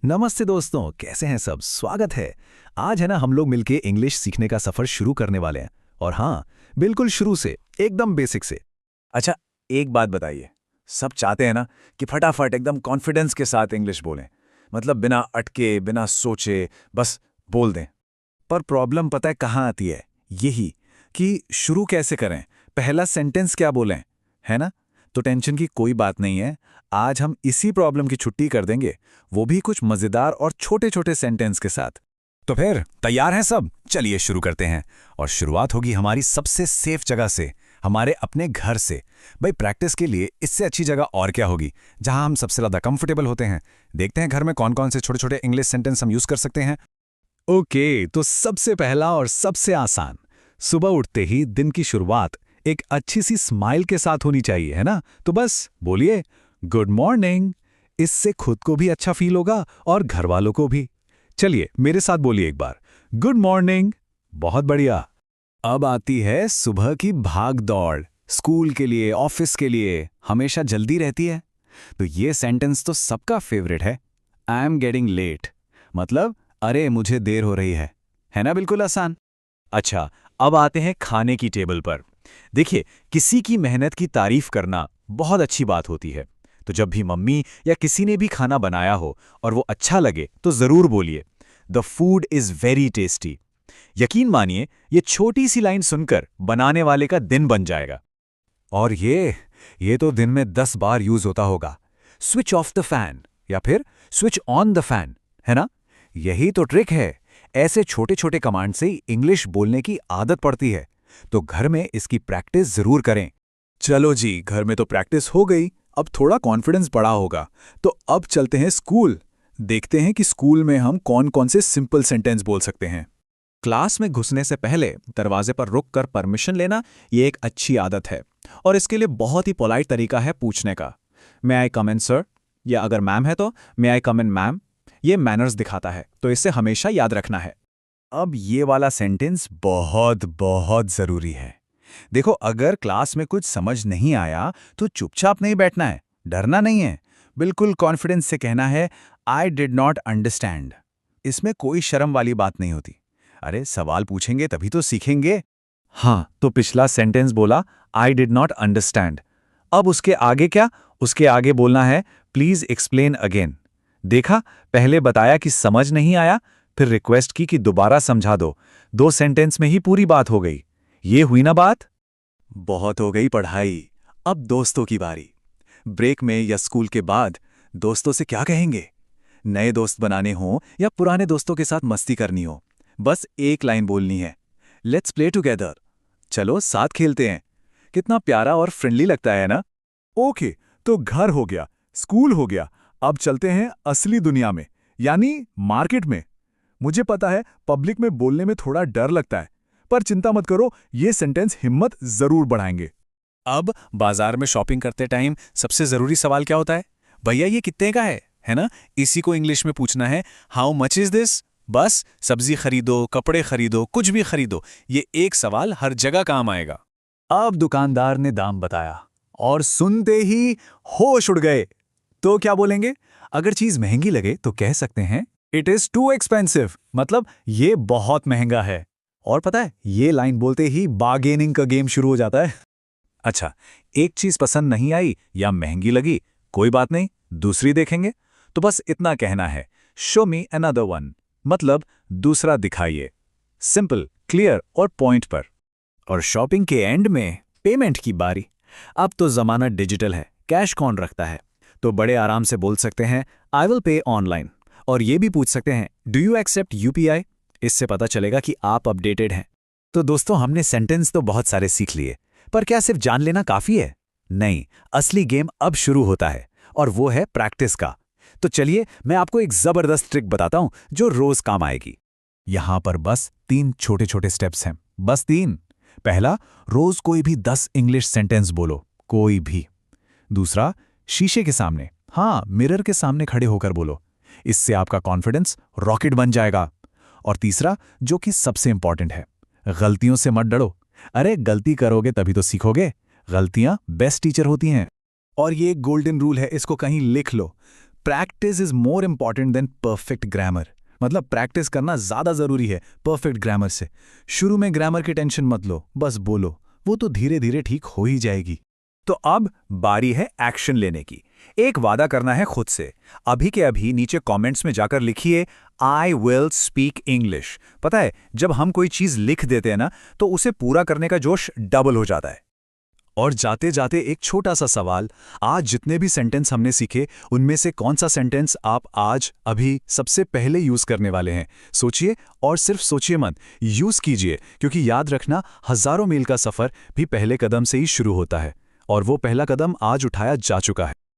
नमस्ते दोस्तों, कैसे हैं सब। स्वागत है। आज है ना, हम लोग मिलके इंग्लिश सीखने का सफर शुरू करने वाले हैं। और हाँ, बिल्कुल शुरू से, एकदम बेसिक से। अच्छा, एक बात बताइए। सब चाहते हैं ना कि फटाफट एकदम कॉन्फिडेंस के साथ इंग्लिश बोलें, मतलब बिना अटके बिना सोचे बस बोल दें। पर प्रॉब्लम पता है कहाँ आती है? यही कि शुरू कैसे करें, पहला सेंटेंस क्या बोलें, है ना? तो टेंशन की कोई बात नहीं है। आज हम इसी प्रॉब्लम की छुट्टी कर देंगे, वो भी कुछ मजेदार और छोटे छोटे सेंटेंस के साथ। तो फिर तैयार हैं सब? चलिए शुरू करते हैं। और शुरुआत होगी हमारी सबसे सेफ जगह से, हमारे अपने घर से। भाई, प्रैक्टिस के लिए इससे अच्छी जगह और क्या होगी, जहां हम सबसे ज्यादा कंफर्टेबल होते हैं। देखते हैं घर में कौन कौन से छोटे छोटे इंग्लिश सेंटेंस हम यूज कर सकते हैं। ओके, तो सबसे पहला और सबसे आसान, सुबह उठते ही दिन की शुरुआत एक अच्छी सी स्माइल के साथ होनी चाहिए, है ना? तो बस बोलिए गुड मॉर्निंग। इससे खुद को भी अच्छा फील होगा और घर वालों को भी। चलिए मेरे साथ बोलिए एक बार, गुड मॉर्निंग। बहुत बढ़िया। अब आती है सुबह की भाग दौड़। स्कूल के लिए, ऑफिस के लिए हमेशा जल्दी रहती है। तो ये सेंटेंस तो सबका फेवरेट है। आई एम गेटिंग लेट, मतलब अरे मुझे देर हो रही है ना? बिल्कुल आसान। अच्छा, अब आते हैं खाने की टेबल पर। देखिए, किसी की मेहनत की तारीफ करना बहुत अच्छी बात होती है। तो जब भी मम्मी या किसी ने भी खाना बनाया हो और वो अच्छा लगे तो जरूर बोलिए the food is very tasty. यकीन मानिए, ये छोटी सी लाइन सुनकर बनाने वाले का दिन बन जाएगा। और ये तो दिन में 10 बार यूज होता होगा। स्विच ऑफ द फैन या फिर स्विच ऑन द फैन, है ना? यही तो ट्रिक है। ऐसे छोटे छोटे कमांड से ही इंग्लिश बोलने की आदत पड़ती है। तो घर में इसकी प्रैक्टिस जरूर करें। चलो जी, घर में तो प्रैक्टिस हो गई, अब थोड़ा कॉन्फिडेंस बढ़ा होगा। तो अब चलते हैं स्कूल। देखते हैं कि स्कूल में हम कौन कौन से सिंपल सेंटेंस बोल सकते हैं। क्लास में घुसने से पहले दरवाजे पर रुककर परमिशन लेना, ये एक अच्छी आदत है। और इसके लिए बहुत ही पोलाइट तरीका है पूछने का। मे आई कम इन सर, या अगर मैम है तो मे आई कम इन मैम। ये मैनर्स दिखाता है, तो इसे हमेशा याद रखना है। अब ये वाला सेंटेंस बहुत बहुत जरूरी है। देखो, अगर क्लास में कुछ समझ नहीं आया तो चुपचाप नहीं बैठना है, डरना नहीं है। बिल्कुल कॉन्फिडेंस से कहना है आई डिड नॉट अंडरस्टैंड। इसमें कोई शर्म वाली बात नहीं होती। अरे, सवाल पूछेंगे तभी तो सीखेंगे। हाँ, तो पिछला सेंटेंस बोला आई डिड नॉट अंडरस्टैंड। अब उसके आगे क्या? उसके आगे बोलना है प्लीज एक्सप्लेन अगेन। देखा, पहले बताया कि समझ नहीं आया, फिर रिक्वेस्ट की कि दोबारा समझा दो। 2 सेंटेंस में ही पूरी बात हो गई। ये हुई ना बात? बहुत हो गई पढ़ाई, अब दोस्तों की बारी। ब्रेक में या स्कूल के बाद दोस्तों से क्या कहेंगे? नए दोस्त बनाने हो या पुराने दोस्तों के साथ मस्ती करनी हो, बस एक लाइन बोलनी है, लेट्स प्ले टुगेदर। चलो साथ खेलते हैं। कितना प्यारा और फ्रेंडली लगता है ना? ओके, तो घर हो गया, स्कूल हो गया, अब चलते हैं असली दुनिया में, यानी मार्केट में। मुझे पता है पब्लिक में बोलने में थोड़ा डर लगता है, पर चिंता मत करो, ये सेंटेंस हिम्मत जरूर बढ़ाएंगे। अब बाजार में शॉपिंग करते टाइम सबसे जरूरी सवाल क्या होता है? भैया ये कितने का है ना? इसी को इंग्लिश में पूछना है हाउ मच इज दिस। बस सब्जी खरीदो, कपड़े खरीदो, कुछ भी खरीदो, ये एक सवाल हर जगह काम आएगा। अब दुकानदार ने दाम बताया और सुनते ही होश उड़ गए। तो क्या बोलेंगे? अगर चीज महंगी लगे तो कह सकते हैं इट इज टू एक्सपेंसिव, मतलब ये बहुत महंगा है। और पता है, ये लाइन बोलते ही बार्गेनिंग का गेम शुरू हो जाता है। अच्छा, एक चीज पसंद नहीं आई या महंगी लगी, कोई बात नहीं, दूसरी देखेंगे। तो बस इतना कहना है, शो मी अनदर वन, मतलब दूसरा दिखाइए। सिंपल, क्लियर और पॉइंट पर। और शॉपिंग के एंड में पेमेंट की बारी। अब तो जमाना डिजिटल है, कैश कौन रखता है? तो बड़े आराम से बोल सकते हैं आई विल पे ऑनलाइन। और ये भी पूछ सकते हैं डू यू एक्सेप्ट यूपीआई। इससे पता चलेगा कि आप अपडेटेड हैं। तो दोस्तों, हमने सेंटेंस तो बहुत सारे सीख लिए, पर क्या सिर्फ जान लेना काफी है? नहीं, असली गेम अब शुरू होता है, और वो है प्रैक्टिस का। तो चलिए मैं आपको एक जबरदस्त ट्रिक बताता हूं जो रोज काम आएगी। यहां पर बस 3 छोटे छोटे स्टेप्स हैं, बस 3। पहला, रोज कोई भी 10 इंग्लिश सेंटेंस बोलो, कोई भी। दूसरा, शीशे के सामने, हाँ मिरर के सामने खड़े होकर बोलो। इससे आपका कॉन्फिडेंस रॉकेट बन जाएगा। और तीसरा, जो कि सबसे इंपॉर्टेंट है, गलतियों से मत डरो। अरे, गलती करोगे तभी तो सीखोगे। गलतियां बेस्ट टीचर होती हैं। और ये एक गोल्डन रूल है, इसको कहीं लिख लो। Practice is more important than perfect grammar. मतलब प्रैक्टिस करना ज्यादा जरूरी है परफेक्ट ग्रामर से। शुरू में ग्रामर की टेंशन मत लो, बस बोलो, वो तो धीरे धीरे ठीक हो ही जाएगी। तो अब बारी है एक्शन लेने की। एक वादा करना है खुद से। अभी के अभी नीचे कमेंट्स में जाकर लिखिए आई विल स्पीक इंग्लिश। पता है, जब हम कोई चीज लिख देते हैं ना, तो उसे पूरा करने का जोश डबल हो जाता है। और जाते जाते एक छोटा सा सवाल, आज जितने भी सेंटेंस हमने सीखे उनमें से कौन सा सेंटेंस आप आज अभी सबसे पहले यूज करने वाले हैं? सोचिए, और सिर्फ सोचिए मत, यूज कीजिए, क्योंकि याद रखना हजारों मील का सफर भी पहले कदम से ही शुरू होता है, और वो पहला कदम आज उठाया जा चुका है।